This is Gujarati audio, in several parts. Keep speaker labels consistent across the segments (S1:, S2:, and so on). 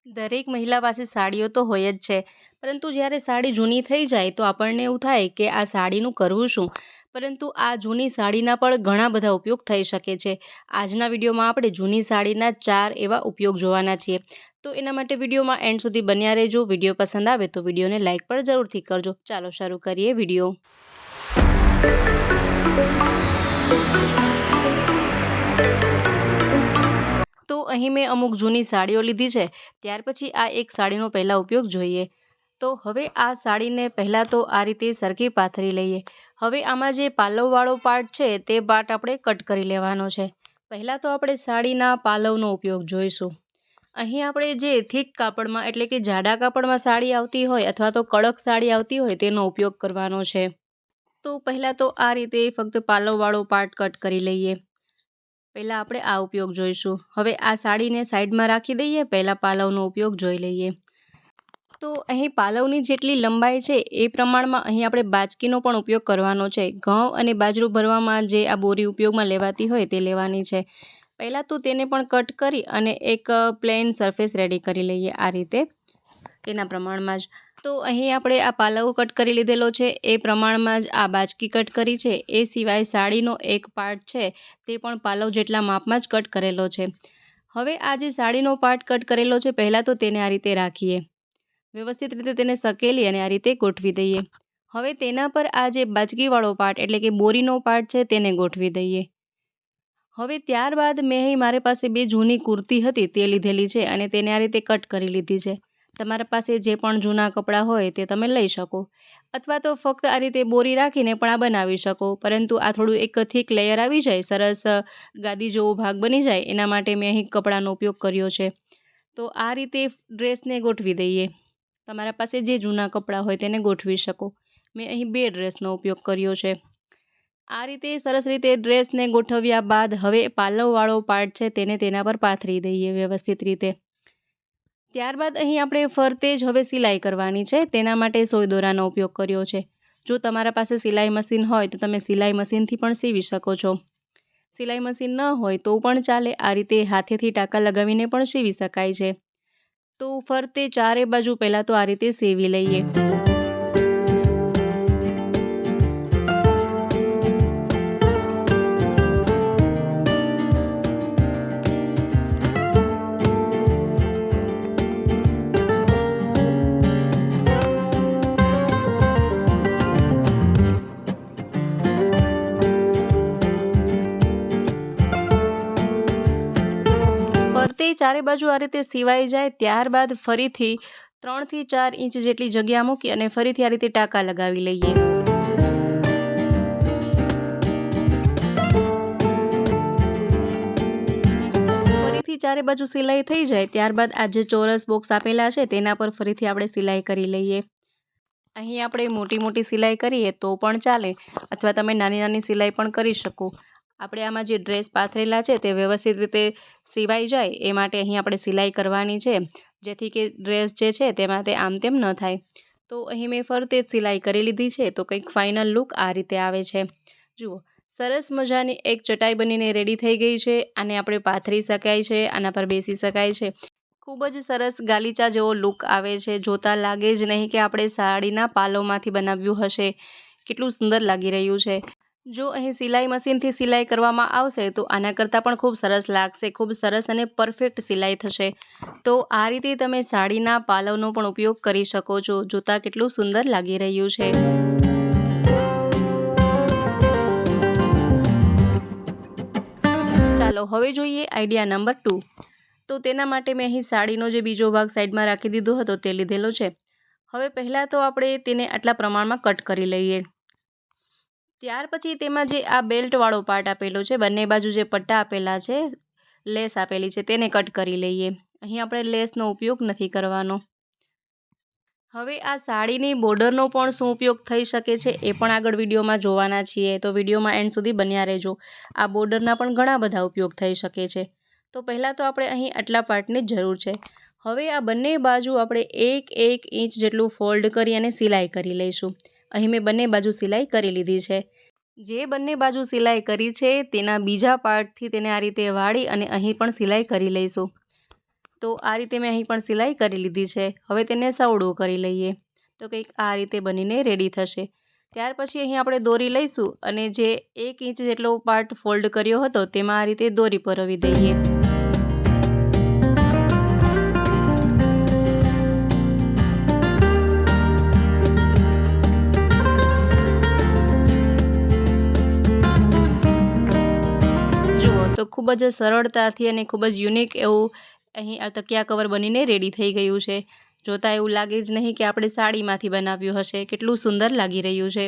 S1: દરેક મહિલા પાસે સાડીઓ તો હોય જ છે, પરંતુ જ્યારે સાડી જૂની થઈ જાય તો આપણને એવું થાય કે આ સાડીનું કરવું શું? પરંતુ આ જૂની સાડીના પણ ઘણા બધા ઉપયોગ થઈ શકે છે. આજના વિડીયોમાં આપણે જૂની સાડીના 4 એવા ઉપયોગ જોવાના છીએ. તો એના માટે વિડીયોમાં એન્ડ સુધી બન્યા રહેજો. વિડીયો પસંદ આવે તો વિડીયોને લાઇક પણ જરૂરથી કરજો. ચાલો શરૂ કરીએ વિડીયો. તો અહીં મેં અમુક જૂની સાડીઓ લીધી છે. ત્યાર પછી આ એક સાડીનો પહેલાં ઉપયોગ જોઈએ. તો હવે આ સાડીને પહેલાં તો આ રીતે સરખી પાથરી લઈએ. હવે આમાં જે પાલવવાળો પાર્ટ છે તે પાર્ટ આપણે કટ કરી લેવાનો છે. પહેલાં તો આપણે સાડીના પાલવનો ઉપયોગ જોઈશું. અહીં આપણે જે થીક કાપડમાં એટલે કે જાડા કાપડમાં સાડી આવતી હોય અથવા તો કડક સાડી આવતી હોય તેનો ઉપયોગ કરવાનો છે. તો પહેલાં તો આ રીતે ફક્ત પાલવવાળો પાર્ટ કટ કરી લઈએ. પહેલાં આપણે આ ઉપયોગ જોઈશું. હવે આ સાડીને સાઈડમાં રાખી દઈએ. પહેલાં પાલવનો ઉપયોગ જોઈ લઈએ. તો અહીં પાલવની જેટલી લંબાઈ છે એ પ્રમાણમાં અહીં આપણે બાચકીનો પણ ઉપયોગ કરવાનો છે. ઘઉં અને બાજરું ભરવામાં જે આ બોરી ઉપયોગમાં લેવાતી હોય તે લેવાની છે. પહેલાં તો તેને પણ કટ કરી અને એક પ્લેન સરફેસ રેડી કરી લઈએ આ રીતે તેના પ્રમાણમાં જ. તો અહીં આપણે આ પાલવ કટ કરી લીધેલો છે એ પ્રમાણમાં જ આ બાચકી કટ કરી છે. એ સિવાય સાડીનો એક પાર્ટ છે તે પણ પાલવ જેટલા માપમાં જ કટ કરેલો છે. હવે આ જે સાડીનો પાર્ટ કટ કરેલો છે પહેલાં તો તેને આ રીતે રાખીએ. વ્યવસ્થિત રીતે તેને સકેલી અને આ રીતે ગોઠવી દઈએ. હવે તેના પર આ જે બાચકીવાળો પાર્ટ એટલે કે બોરીનો પાર્ટ છે તેને ગોઠવી દઈએ. હવે ત્યારબાદ મેં અહીં મારી પાસે 2 જૂની કુર્તી હતી તે લીધેલી છે અને તેને આ રીતે કટ કરી લીધી છે. તમારા પાસે જે પણ જૂના કપડાં હોય તે તમે લઈ શકો અથવા તો ફક્ત આ રીતે બોરી રાખીને પણ આ બનાવી શકો. પરંતુ આ થોડું એક થીક લેયર આવી જાય, સરસ ગાદી જેવો ભાગ બની જાય એના માટે મેં અહીં કપડાનો ઉપયોગ કર્યો છે. તો આ રીતે ડ્રેસને ગોઠવી દઈએ. તમારા પાસે જે જૂના કપડાં હોય તેને ગોઠવી શકો. મેં અહીં 2 ડ્રેસનો ઉપયોગ કર્યો છે. આ રીતે સરસ રીતે ડ્રેસને ગોઠવ્યા બાદ હવે પાલવવાળો પાર્ટ છે તેને તેના પર પાથરી દઈએ વ્યવસ્થિત રીતે. ત્યારબાદ અહીં આપણે ફરતે જ હવે સિલાઈ કરવાની છે. તેના માટે સોય દોરાનો ઉપયોગ કર્યો છે. જો તમારા પાસે સિલાઈ મશીન હોય તો તમે સિલાઈ મશીનથી પણ સીવી શકો છો. સિલાઈ મશીન ન હોય તો પણ ચાલે. આ રીતે હાથેથી ટાંકા લગાવીને પણ સીવી શકાય છે. તો ફરતે ચારે બાજુ પહેલાં તો આ રીતે સીવી લઈએ. ફરતે ચારે બાજુ આ રીતે સીવાઈ જાય ત્યારબાદ ફરીથી 3 થી 4 ઇંચ જેટલી જગ્યા મૂકી અને ફરીથી આ રીતે ટાંકા લગાવી લઈએ. ફરીથી ચારે બાજુ સિલાઈ થઈ જાય ત્યારબાદ આ જે ચોરસ બોક્સ આપેલા છે તેના પર ફરીથી આપણે સિલાઈ કરી લઈએ. અહીં આપણે મોટી સિલાઈ કરીએ તો પણ ચાલે અથવા તમે નાની સિલાઈ પણ કરી શકો. આપણે આમાં જે ડ્રેસ પાથરેલા છે તે વ્યવસ્થિત રીતે સીવાઈ જાય એ માટે અહીં આપણે સિલાઈ કરવાની છે, જેથી કે ડ્રેસ જે છે તેમાં તે આમ તેમ ન થાય. તો અહીં મેં ફરતે જ સિલાઈ કરી લીધી છે. તો કંઈક ફાઇનલ લુક આ રીતે આવે છે. જુઓ, સરસ મજાની એક ચટાઈ બનીને રેડી થઈ ગઈ છે. આને આપણે પાથરી શકાય છે, આના પર બેસી શકાય છે. ખૂબ જ સરસ ગાલીચા જેવો લુક આવે છે. જોતાં લાગે જ નહીં કે આપણે સાડીના પાલવમાંથી બનાવ્યું હશે. કેટલું સુંદર લાગી રહ્યું છે. જો અહીં સિલાઈ મશીનથી સિલાઈ કરવામાં આવશે તો આના કરતાં પણ ખૂબ સરસ લાગશે. ખૂબ સરસ અને પરફેક્ટ સિલાઈ થશે. તો આ રીતે તમે સાડીના પાલવનો પણ ઉપયોગ કરી શકો છો. જોતાં કેટલું સુંદર લાગી રહ્યું છે. ચાલો હવે જોઈએ આઈડિયા નંબર 2. તો તેના માટે મેં અહીં સાડીનો જે બીજો ભાગ સાઈડમાં રાખી દીધો હતો તે લીધેલો છે. હવે પહેલાં તો આપણે તેને આટલા પ્રમાણમાં કટ કરી લઈએ. ત્યાર પછી તેમાં જે આ બેલ્ટવાળો પાર્ટ આપેલો છે, બંને બાજુ જે પટ્ટા આપેલા છે, લેસ આપેલી છે તેને કટ કરી લઈએ. અહીં આપણે લેસનો ઉપયોગ નથી કરવાનો. હવે આ સાડીની બોર્ડરનો પણ શું ઉપયોગ થઈ શકે છે એ પણ આગળ વિડીયોમાં જોવાના છીએ. તો વિડીયોમાં એન્ડ સુધી બન્યા રહેજો. આ બોર્ડરના પણ ઘણા બધા ઉપયોગ થઈ શકે છે. તો પહેલાં તો આપણે અહીં આટલા પાર્ટની જ જરૂર છે. હવે આ બંને બાજુ આપણે 1 ઇંચ જેટલું ફોલ્ડ કરી અને સિલાઈ કરી લઈશું. અહીં મેં બંને બાજુ સિલાઈ કરી લીધી છે. જે બંને બાજુ સિલાઈ કરી છે તેના બીજા પાર્ટથી તેને આ રીતે વાળી અને અહીં પણ સિલાઈ કરી લઈશું. તો આ રીતે મેં અહીં પણ સિલાઈ કરી લીધી છે। હવે તેને સવડું કરી લઈએ તો કંઈક આ રીતે બનીને રેડી થશે। ત્યાર પછી અહીં આપણે દોરી લઈશું અને જે 1 ઇંચ જેટલો પાર્ટ ફોલ્ડ કર્યો હતો તેમાં આ રીતે દોરી પરોવી દઈએ। તો ખૂબ જ સરળતાથી અને ખૂબ જ યુનિક એવું અહીં આ તકિયા કવર બનીને રેડી થઈ ગયું છે। જોતાં એવું લાગે જ નહીં કે આપણે સાડીમાંથી બનાવ્યું હશે, કેટલું સુંદર લાગી રહ્યું છે।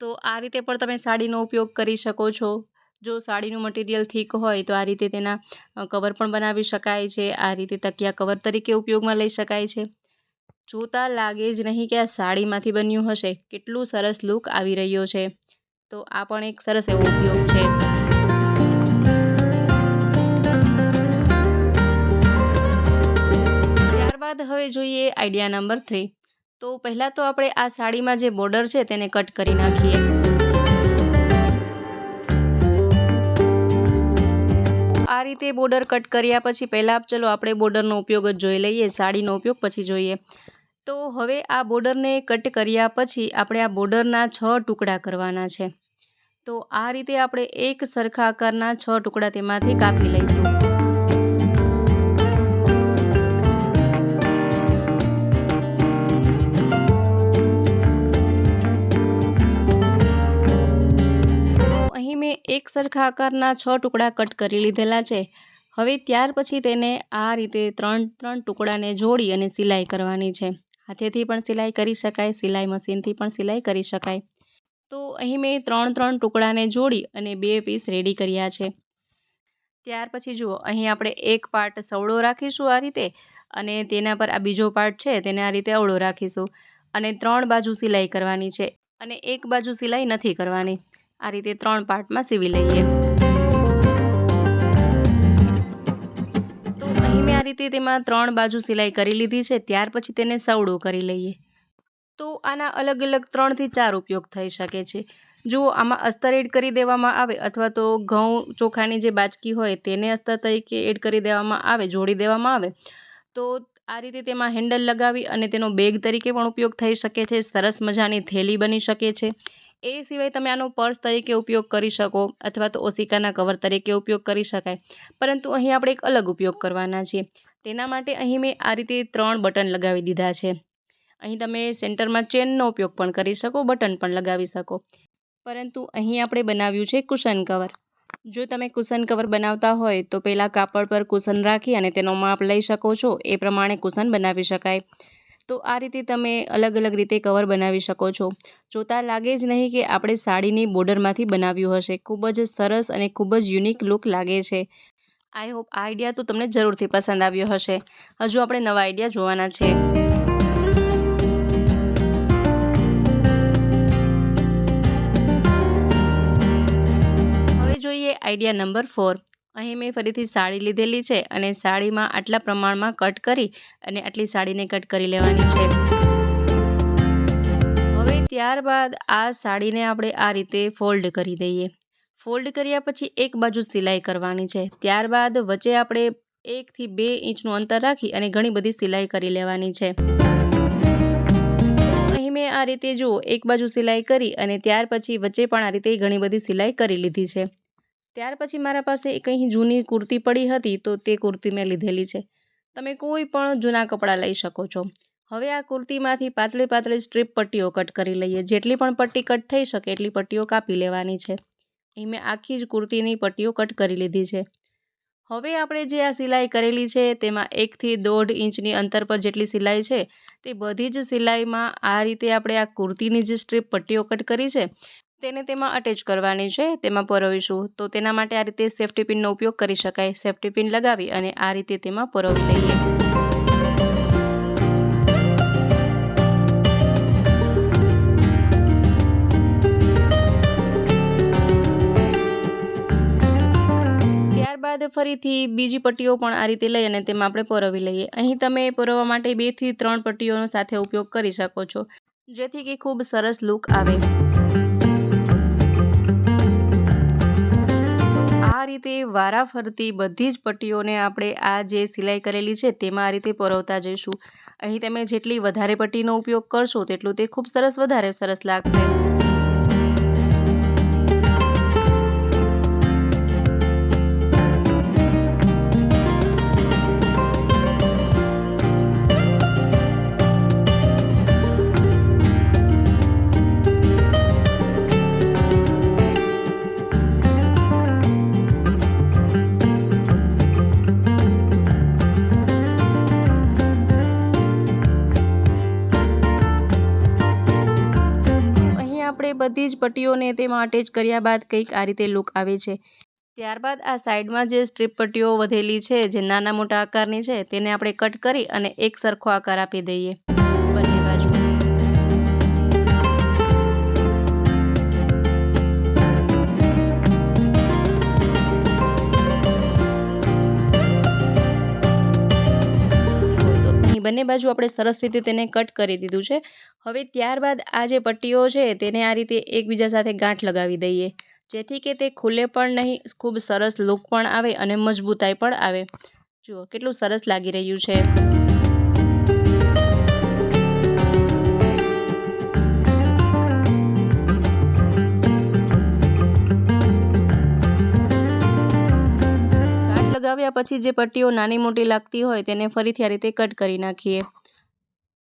S1: તો આ રીતે પણ તમે સાડીનો ઉપયોગ કરી શકો છો। જો સાડીનું મટીરિયલ થીક હોય તો આ રીતે તેના કવર પણ બનાવી શકાય છે। આ રીતે તકિયા કવર તરીકે ઉપયોગમાં લઈ શકાય છે। જોતાં લાગે જ નહીં કે આ સાડીમાંથી બન્યું હશે, કેટલું સરસ લુક આવી રહ્યો છે। તો આ પણ એક સરસ એવો ઉપયોગ છે। ત્યારબાદ હવે જોઈએ આઈડિયા નંબર 3। તો પહેલાં તો આપણે આ સાડીમાં જે બોર્ડર છે તેને કટ કરી નાખીએ। આ રીતે બોર્ડર કટ કર્યા પછી પહેલાં ચલો આપણે બોર્ડરનો ઉપયોગ જ જોઈ લઈએ, સાડીનો ઉપયોગ પછી જોઈએ। તો હવે આ બોર્ડરને કટ કર્યા પછી આપણે આ બોર્ડરના 6 ટુકડા કરવાના છે। તો આ રીતે આપણે એક સરખા આકારના 6 ટુકડા તેમાંથી કાપી લઈશું। એક સરખા આકારના 6 ટુકડા કટ કરી લીધેલા છે। હવે ત્યાર પછી તેને આ રીતે 3 ટુકડાને જોડી અને સિલાઈ કરવાની છે। હાથેથી પણ સિલાઈ કરી શકાય, સિલાઈ મશીનથી પણ સિલાઈ કરી શકાય। તો અહીં મેં 3 ટુકડાને જોડી અને 2 પીસ રેડી કર્યા છે। ત્યાર પછી જુઓ, અહીં આપણે એક પાર્ટ સવડો રાખીશું આ રીતે અને તેના પર આ બીજો પાર્ટ છે તેને આ રીતે અવળો રાખીશું અને 3 બાજુ સિલાઈ કરવાની છે અને એક બાજુ સિલાઈ નથી કરવાની। આ રીતે 3 પાર્ટમાં સીવી લઈએ। તો અહીં મેં આ રીતે તેમાં 3 બાજુ સિલાઈ કરી લીધી છે। ત્યાર પછી તેને સવડું કરી લઈએ। તો આના અલગ અલગ 3 થી 4 ઉપયોગ થઈ શકે છે। જો આમાં અસ્તર એડ કરી દેવામાં આવે અથવા તો ઘઉં ચોખાની જે બાચકી હોય તેને અસ્તર તરીકે એડ કરી દેવામાં આવે, જોડી દેવામાં આવે તો આ રીતે તેમાં હેન્ડલ લગાવી અને તેનો બેગ તરીકે પણ ઉપયોગ થઈ શકે છે। સરસ મજાની થેલી બની શકે છે। એ સિવાય તમે આનો પર્સ તરીકે ઉપયોગ કરી શકો અથવા તો ઓશિકાના કવર તરીકે ઉપયોગ કરી શકાય। પરંતુ અહીં આપણે એક અલગ ઉપયોગ કરવાના છીએ। તેના માટે અહીં મેં આ રીતે 3 બટન લગાવી દીધા છે। અહીં તમે સેન્ટરમાં ચેનનો ઉપયોગ પણ કરી શકો, બટન પણ લગાવી શકો। પરંતુ અહીં આપણે બનાવ્યું છે કુશન કવર। જો તમે કુશન કવર બનાવતા હોય તો પહેલાં કાપડ પર કુશન રાખી અને તેનો માપ લઈ શકો છો, એ પ્રમાણે કુશન બનાવી શકાય। તો આ રીતે તમે અલગ અલગ રીતે કવર બનાવી શકો છો। જોતાં લાગે જ નહીં કે આપણે સાડીની બોર્ડરમાંથી બનાવ્યું હશે। ખૂબ જ સરસ અને ખૂબ જ યુનિક લુક લાગે છે। આઈ હોપ આ આઈડિયા તો તમને જરૂરથી પસંદ આવ્યો હશે। હજુ આપણે નવા આઈડિયા જોવાના છે। હવે જોઈએ આઈડિયા નંબર 4। અહીં મેં ફરીથી સાડી લીધેલી છે અને સાડીમાં આટલા પ્રમાણમાં કટ કરી અને આટલી સાડીને કટ કરી લેવાની છે। હવે ત્યારબાદ આ સાડીને આપણે આ રીતે ફોલ્ડ કરી દઈએ। ફોલ્ડ કર્યા પછી એક બાજુ સિલાઈ કરવાની છે। ત્યારબાદ વચ્ચે આપણે 1 થી 2 ઇંચનું અંતર રાખી અને ઘણી બધી સિલાઈ કરી લેવાની છે। અહીં મેં આ રીતે જુઓ, એક બાજુ સિલાઈ કરી અને ત્યાર પછી વચ્ચે પણ આ રીતે ઘણી બધી સિલાઈ કરી લીધી છે। ત્યાર પછી મારા પાસે એક અહીં જૂની કુર્તી પડી હતી તો તે કુર્તી મેં લીધેલી છે। તમે કોઈ પણ જૂના કપડાં લઈ શકો છો। હવે આ કુર્તીમાંથી પાતળી પાતળી સ્ટ્રીપ પટ્ટીઓ કટ કરી લઈએ। જેટલી પણ પટ્ટી કટ થઈ શકે એટલી પટ્ટીઓ કાપી લેવાની છે। અહીં મેં આખી જ કુર્તીની પટ્ટીઓ કટ કરી લીધી છે। હવે આપણે જે આ સિલાઈ કરેલી છે તેમાં 1 થી 1.5 ઇંચની અંતર પર જેટલી સિલાઈ છે તે બધી જ સિલાઈમાં આ રીતે આપણે આ કુર્તીની જે સ્ટ્રીપ પટ્ટીઓ કટ કરી છે તેને તેમાં અટેચ કરવાની છે, તેમાં પરોવીશું। તો તેના માટે આ રીતે સેફ્ટી પિનનો ઉપયોગ કરી શકાય। સેફ્ટી પિન લગાવી અને આ રીતે તેમાં પરોવી લઈએ। ત્યારબાદ ફરીથી બીજી પટ્ટીઓ પણ આ રીતે લઈ અને તેમાં આપણે પરોવી લઈએ। અહીં તમે પરોવવા માટે 2 થી 3 પટ્ટીઓનો સાથે ઉપયોગ કરી શકો છો, જેથી કે ખૂબ સરસ લુક આવે। આ રીતે વારાફરતી બધી જ પટ્ટીઓને આપણે આ જે સિલાઈ કરેલી છે તેમાં આ રીતે પરોવતા જઈશું. અહીં તમે જેટલી વધારે પટ્ટીનો ઉપયોગ કરશો તેટલું તે ખૂબ વધારે સરસ લાગશે. આપણે બધી જ પટ્ટીઓને તેમાં અટેચ કર્યા બાદ કંઈક આ રીતે લુક આવે છે. ત્યારબાદ આ સાઈડમાં જે સ્ટ્રીપ પટ્ટીઓ વધેલી છે જે નાના મોટા આકારની છે તેને આપણે કટ કરી અને એક સરખો આકાર આપી દઈએ બંને બાજુ. બંને બાજુ આપણે સરસ રીતે તેને કટ કરી દીધું છે. હવે ત્યારબાદ આ જે પટ્ટીઓ છે તેને આ રીતે એકબીજા સાથે ગાંઠ લગાવી દઈએ જેથી કે તે ખુલે પણ નહીં, ખૂબ સરસ લુક પણ આવે અને મજબૂતાઈ પણ આવે. જુઓ કેટલું સરસ લાગી રહ્યું છે. લગાવ્યા પછી જે પટ્ટીઓ નાની મોટી લાગતી હોય તેને ફરીથી આ રીતે કટ કરી નાખીએ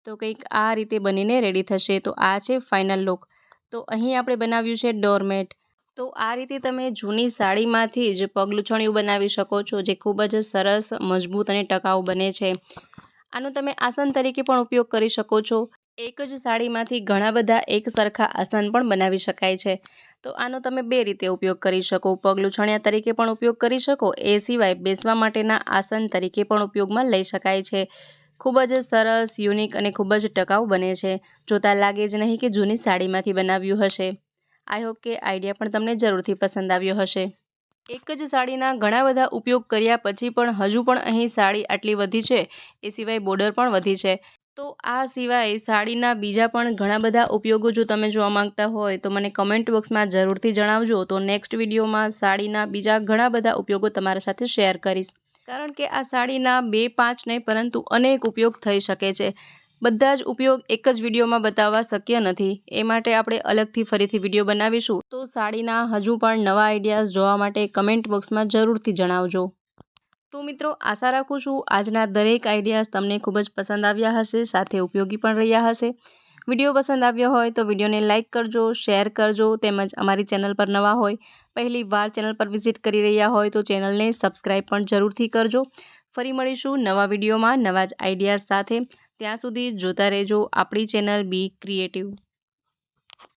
S1: તો કંઈક આ રીતે બનીને રેડી થશે. તો આ છે ફાઇનલ લુક. તો અહીં આપણે બનાવ્યું છે ડોરમેટ. તો આ રીતે તમે જૂની સાડીમાંથી જ પગલૂછણિયું બનાવી શકો છો જે ખૂબ જ સરસ, મજબૂત અને ટકાઉ બને છે. આનો તમે આસન તરીકે પણ ઉપયોગ કરી શકો છો. એક જ સાડીમાંથી ઘણા બધા એક સરખા આસન પણ બનાવી શકાય છે. તો આનો તમે બે રીતે ઉપયોગ કરી શકો. પગલૂછણિયા તરીકે પણ ઉપયોગ કરી શકો, એ સિવાય બેસવા માટેના આસન તરીકે પણ ઉપયોગમાં લઈ શકાય છે. ખૂબ જ સરસ, યુનિક અને ખૂબ જ ટકાઉ બને છે. જોતાં લાગે જ નહીં કે જૂની સાડીમાંથી બનાવ્યું હશે. આઈ હોપ કે આઈડિયા પણ તમને જરૂરથી પસંદ આવ્યો હશે. એક જ સાડીના ઘણા બધા ઉપયોગ કર્યા પછી પણ હજુ પણ અહીં સાડી આટલી વધી છે, એ સિવાય બોર્ડર પણ વધી છે. તો આ સિવાય સાડીના બીજા પણ ઘણા બધા ઉપયોગો જો તમે જોવા માંગતા હોય તો મને કમેન્ટ બોક્સમાં જરૂરથી જણાવજો. તો નેક્સ્ટ વિડીયોમાં સાડીના બીજા ઘણા બધા ઉપયોગો તમારા સાથે શેર કરીશ. કારણ કે આ સાડીના 2-5 નહીં પરંતુ અનેક ઉપયોગ થઈ શકે છે. બધા જ ઉપયોગ એક જ વિડીયોમાં બતાવવા શક્ય નથી. એ માટે આપણે અલગથી ફરીથી વિડીયો બનાવીશું. તો સાડીના હજુ પણ નવા આઈડિયાઝ જોવા માટે કમેન્ટ બોક્સમાં જરૂરથી જણાવજો. તો મિત્રો, આશા રાખું છું આજના દરેક આઈડિયાઝ તમને ખૂબ જ પસંદ આવ્યા હશે, સાથે ઉપયોગી પણ રહ્યા હશે. વિડીયો પસંદ આવ્યો હોય તો વિડીયોને લાઇક કરજો, શેર કરજો, તેમજ અમારી ચેનલ પર નવા હોય, પહેલી વાર ચેનલ પર વિઝિટ કરી રહ્યા હોય તો ચેનલને સબસ્ક્રાઈબ પણ જરૂરથી કરજો. ફરી મળીશું નવા વિડીયોમાં નવા જ આઈડિયાઝ સાથે. ત્યાં સુધી જોતા રહેજો આપણી ચેનલ બી ક્રિએટિવ.